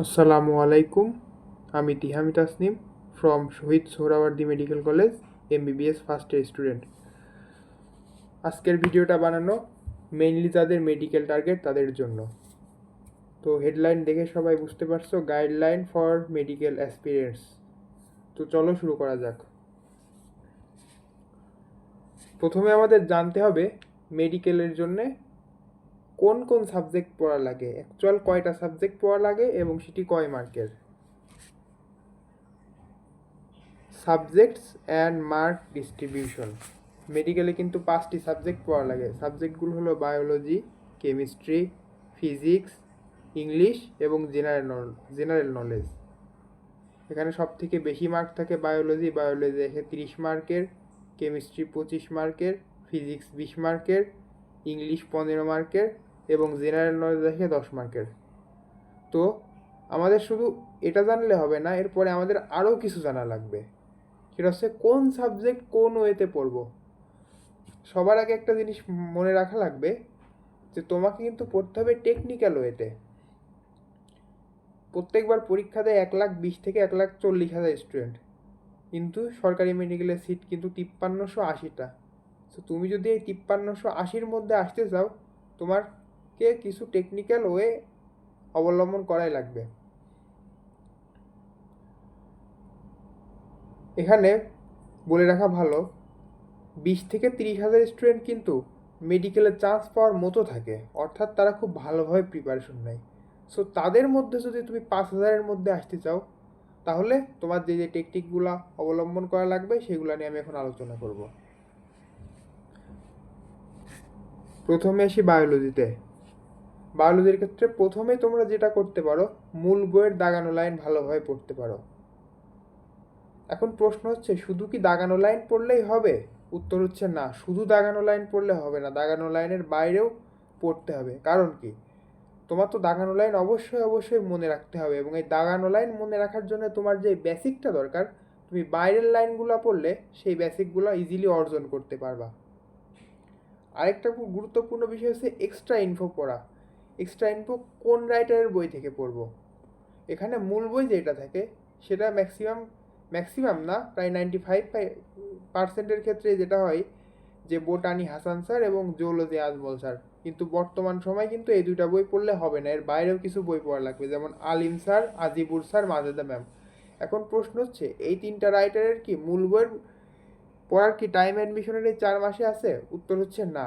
আসসালামু আলাইকুম। আমি Tihami Tasnim from Shahid Suhrawardy medical college MBBS first year student. আজকের ভিডিওটা বানানো মেইনলি যাদের মেডিকেল টার্গেট তাদের জন্য। তো হেডলাইন দেখে সবাই বুঝতে পারছো, গাইডলাইন ফর মেডিকেল অ্যাসপিরেন্টস। তো চলো শুরু করা যাক। প্রথমে আমাদের জানতে হবে মেডিকেলের জন্যে কোন কোন সাবজেক্ট পড়া লাগে, অ্যাকচুয়াল কয়টা সাবজেক্ট পড়া লাগে এবং সেটি কয় মার্কের। Subjects and mark distribution. মেডিকেলে কিন্তু 5টি সাবজেক্ট পড়া লাগে। সাবজেক্টগুলো হলো বায়োলজি, কেমিস্ট্রি, ফিজিক্স, ইংলিশ এবং জেনারেল নলেজ। এখানে সব থেকে বেশি মার্ক থাকে বায়োলজি এখানে 30 মার্কের, কেমিস্ট্রি 25 মার্কের, ফিজিক্স 20 মার্কের, ইংলিশ 15 মার্কের এবং জেনারেল নলেজ দেখে 10 মার্কের। তো আমাদের শুধু এটা জানলে হবে না, এরপরে আমাদের আরও কিছু জানা লাগবে। সেটা হচ্ছে কোন সাবজেক্ট কোন ওয়েতে পড়বো। সবার আগে একটা জিনিস মনে রাখা লাগবে যে তোমাকে কিন্তু পড়তে হবে টেকনিক্যাল ওয়েতে। প্রত্যেকবার পরীক্ষা দেয় 1,20,000 থেকে 1,40,000 স্টুডেন্ট, কিন্তু সরকারি মেডিকেলের সিট কিন্তু 5380টা। তো তুমি যদি এই 5380-র মধ্যে আসতে চাও, তোমাকে কিছু টেকনিক্যাল ওয়ে অবলম্বন করাই লাগবে। এখানে বলে রাখা ভালো, 20,000 থেকে 30,000 স্টুডেন্ট কিন্তু মেডিকেলে চান্স পাওয়ার মতো থাকে, অর্থাৎ তারা খুব ভালোভাবে প্রিপারেশন নেয়। সো তাদের মধ্যে যদি তুমি 5,000-এর মধ্যে আসতে চাও, তাহলে তোমার যে যে টেকনিকগুলো অবলম্বন করা লাগবে সেগুলো নিয়ে আমি এখন আলোচনা করব। প্রথমে আসি বায়োলজিতে। বায়োলজির ক্ষেত্রে প্রথমে তোমরা যেটা করতে পারো, মূল বইয়ের দাগানো লাইন ভালোভাবে পড়তে পারো। এখন প্রশ্ন হচ্ছে, শুধু কি দাগানো লাইন পড়লেই হবে? উত্তর হচ্ছে না, শুধু দাগানো লাইন পড়লে হবে না, দাগানো লাইনের বাইরেও পড়তে হবে। কারণ কি, তোমার তো দাগানো লাইন অবশ্যই মনে রাখতে হবে, এবং এই দাগানো লাইন মনে রাখার জন্য তোমার যে বেসিকটা দরকার, তুমি বাইরের লাইনগুলো পড়লে সেই বেসিকগুলো ইজিলি অর্জন করতে পারবা। আরেকটা খুব গুরুত্বপূর্ণ বিষয় হচ্ছে এক্সট্রা ইনফো পড়া। এক্সট্রা ইনফো কোন রাইটারের বই থেকে পড়বো? এখানে মূল বই যেটা থাকে সেটা ম্যাক্সিমাম না, প্রায় 95% ক্ষেত্রে যেটা হয় যে বোটানি হাসান স্যার এবং জুওলজি আজমল স্যার। কিন্তু বর্তমান সময় কিন্তু এই দুইটা বই পড়লে হবে না, এর বাইরেও কিছু বই পড়া লাগবে, যেমন Alim sir, Ajibur sir, Majeda ma'am. এখন প্রশ্ন হচ্ছে, এই তিনটা রাইটারের কি মূল বইয়ের পড়ার কি টাইম অ্যাডমিশনের এই 4 মাসে আছে? উত্তর হচ্ছে না।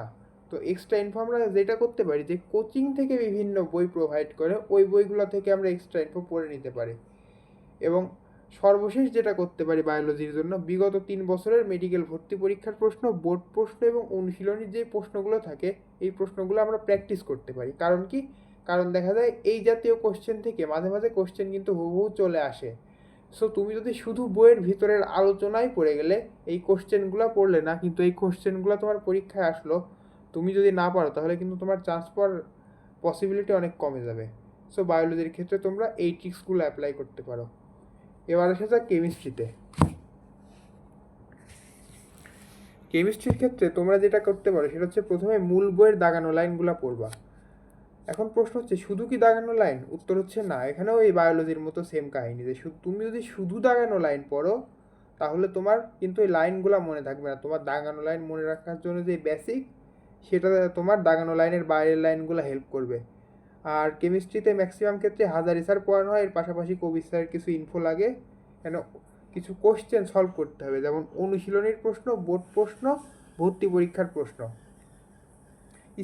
তো এক্সট্রা ইনফো আমরা যেটা করতে পারি, যে কোচিং থেকে বিভিন্ন বই প্রোভাইড করে, ওই বইগুলো থেকে আমরা এক্সট্রা ইনফো পড়ে নিতে পারি। এবং সর্বশেষ যেটা করতে পারি বায়োলজির জন্য, বিগত 3 বছরের মেডিকেল ভর্তি পরীক্ষার প্রশ্ন, বোর্ড প্রশ্ন এবং অনুশীলনীর যে প্রশ্নগুলো থাকে, এই প্রশ্নগুলো আমরা প্র্যাকটিস করতে পারি। কারণ কি, কারণ দেখা যায় এই জাতীয় কোশ্চেন থেকে মাঝে মাঝে কোশ্চেন কিন্তু হুবহু চলে আসে। সো তুমি যদি শুধু বইয়ের ভিতরের আলোচনায় পড়ে গেলে, এই কোশ্চেনগুলো পড়লে না, কিন্তু এই কোশ্চেনগুলো তোমার পরীক্ষায় আসলো, তুমি যদি না পারো তাহলে কিন্তু তোমার চান্স পাওয়ার পসিবিলিটি অনেক কমে যাবে। সো বায়োলজির ক্ষেত্রে তোমরা এই ট্রিক্সগুলো অ্যাপ্লাই করতে পারো। এবার আসা যাক কেমিস্ট্রিতে। কেমিস্ট্রির ক্ষেত্রে তোমরা যেটা করতে পারো সেটা হচ্ছে, প্রথমে মূল বইয়ের দাগানো লাইনগুলো পড়বা। এখন প্রশ্ন হচ্ছে, শুধু কি দাগানো লাইন? উত্তর হচ্ছে না, এখানেও এই বায়োলজির মতো সেম কাহিনী, যে তুমি যদি শুধু দাগানো লাইন পড়ো তাহলে তোমার কিন্তু এই লাইনগুলো মনে থাকবে না। তোমার দাগানো লাইন মনে রাখার জন্য যে বেসিক, সেটা তোমার দাগানো লাইনের বাইরের লাইনগুলো হেল্প করবে। আর কেমিস্ট্রিতে ম্যাক্সিমাম ক্ষেত্রে হাজারি স্যার পড়ানো হয়, এর পাশাপাশি কবির স্যারের কিছু ইনফো লাগে। কেন, কিছু কোশ্চেন সলভ করতে হবে, যেমন অনুশীলনীর প্রশ্ন, বোর্ড প্রশ্ন, ভর্তি পরীক্ষার প্রশ্ন।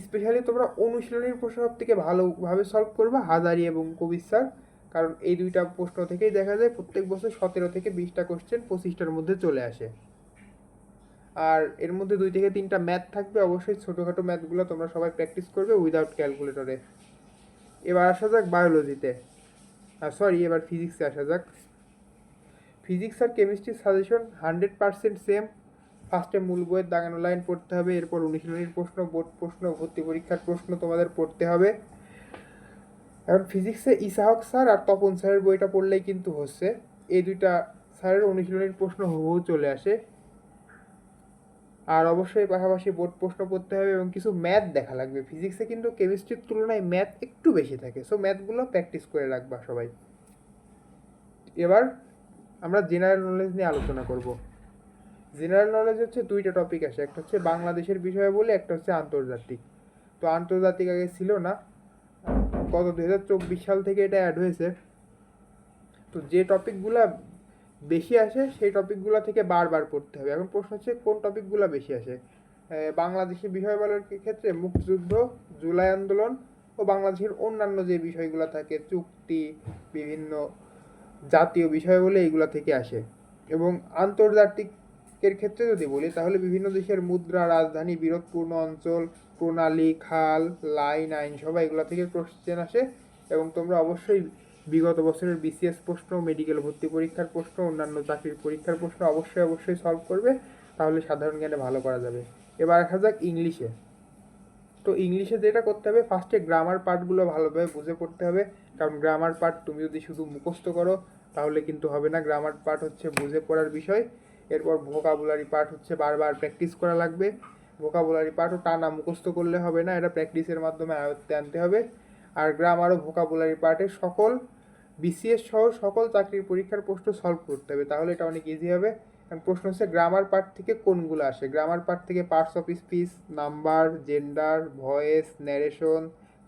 স্পেশালি তোমরা অনুশীলনীর প্রশ্ন সব থেকে ভালোভাবে সলভ করবে হাজারি এবং কবির স্যার, কারণ এই দুইটা প্রশ্ন থেকেই দেখা যায় প্রত্যেক বছর 17 থেকে 20টা কোশ্চেন 25টার মধ্যে চলে আসে। আর এর মধ্যে 2 থেকে 3টা ম্যাথ থাকবে, অবশ্যই ছোটোখাটো ম্যাথগুলো তোমরা সবাই প্র্যাকটিস করবে উইদাউট ক্যালকুলেটরে। এবার আসা যাক বায়োলজিতে, এবার ফিজিক্সে আসা যাক। ফিজিক্স আর কেমিস্ট্রির সাজেশন 100% সেম। ফার্স্টে মূল বইয়ের দাগানো লাইন পড়তে হবে, এরপর অনুশীলনীর প্রশ্ন, বোর্ড প্রশ্ন, ভর্তি পরীক্ষার প্রশ্ন তোমাদের পড়তে হবে। এখন ফিজিক্সে ইসাহক স্যার আর তপন স্যারের বইটা পড়লেই কিন্তু হচ্ছে, এই দুইটা স্যারের অনুশীলনীর প্রশ্ন হুবহু চলে আসে। আর অবশ্যই পাশাপাশি বোর্ড প্রশ্ন পড়তে হবে এবং কিছু ম্যাথ দেখা লাগবে। ফিজিক্সে কিন্তু কেমিস্ট্রির তুলনায় ম্যাথ একটু বেশি থাকে, সো ম্যাথগুলো প্র্যাকটিস করে রাখবা সবাই। এবার আমরা জেনারেল নলেজ নিয়ে আলোচনা করব। জেনারেল নলেজ হচ্ছে দুইটা টপিক আসে, একটা হচ্ছে বাংলাদেশের বিষয়ে বলে, একটা হচ্ছে আন্তর্জাতিক। তো আন্তর্জাতিক আগে ছিল না, গত 2024 সাল থেকে এটা অ্যাড হয়েছে। তো যে টপিকগুলা বেশি আসে সেই টপিকগুলো থেকে বারবার পড়তে হবে। এখন প্রশ্ন হচ্ছে কোন টপিকগুলো বেশি আসে। বাংলাদেশের বিষয়বলের ক্ষেত্রে মুক্তিযুদ্ধ, জুলাই আন্দোলন ও বাংলাদেশের অন্যান্য যে বিষয়গুলো থাকে, চুক্তি, বিভিন্ন জাতীয় বিষয় বলে এইগুলা থেকে আসে। এবং আন্তর্জাতিকের ক্ষেত্রে যদি বলি তাহলে বিভিন্ন দেশের মুদ্রা, রাজধানী, বিরোধপূর্ণ অঞ্চল, প্রণালী, খাল, লাইন, আইনসভা এগুলো থেকে কোশ্চেন আসে। এবং তোমরা অবশ্যই বিগত বছরের বিসিএস প্রশ্ন, মেডিকেল ভর্তি পরীক্ষার প্রশ্ন, অন্যান্য চাকরির পরীক্ষার প্রশ্ন অবশ্যই সলভ করবে, তাহলে সাধারণ জ্ঞানে ভালো করা যাবে। এবার আসা যাক ইংলিশে। তো ইংলিশে যেটা করতে হবে, ফার্স্টে গ্রামার পার্টগুলো ভালোভাবে বুঝে পড়তে হবে, কারণ গ্রামার পার্ট তুমি যদি শুধু মুখস্থ করো তাহলে কিন্তু হবে না। গ্রামার পার্ট হচ্ছে বুঝে পড়ার বিষয়। এরপর ভোকাবুলারি পার্ট হচ্ছে বারবার প্র্যাকটিস করা লাগবে। ভোকাবুলারি পার্টও টানা মুখস্থ করলে হবে না, এটা প্র্যাকটিসের মাধ্যমে আয়ত্তে আনতে হবে। আর গ্রামার ও ভোকাবুলারি পার্টে সকল বিসিএস সহ সকল চাকরির পরীক্ষার প্রশ্ন সলভ করতে হবে, তাহলে এটা অনেক ইজি হবে। প্রশ্ন হচ্ছে গ্রামার পার্ট থেকে কোনগুলো আসে। গ্রামার পার্ট থেকে parts of speech, number, gender, voice, narration,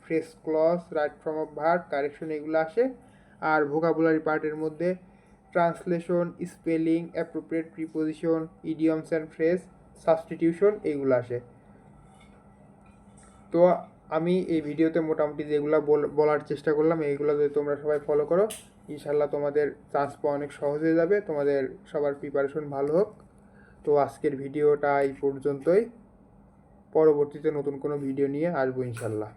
phrase clause, right form of verb, correction এগুলো আসে। আর ভোকাবুলারি পার্টের মধ্যে translation, spelling, appropriate preposition, idioms and phrase, substitution এইগুলো আসে। তো আমি এই ভিডিওতে মোটামুটি যেগুলো বলার চেষ্টা করলাম এইগুলো যদি তোমরা সবাই ফলো করো, ইনশাল্লাহ তোমাদের চান্স পাওয়া অনেক সহজ হয়ে যাবে, তোমাদের সবার প্রিপারেশন ভালো হোক। তো আজকের ভিডিওটা এই পর্যন্তই, পরবর্তীতে নতুন কোনো ভিডিও নিয়ে আসবো ইনশাল্লাহ।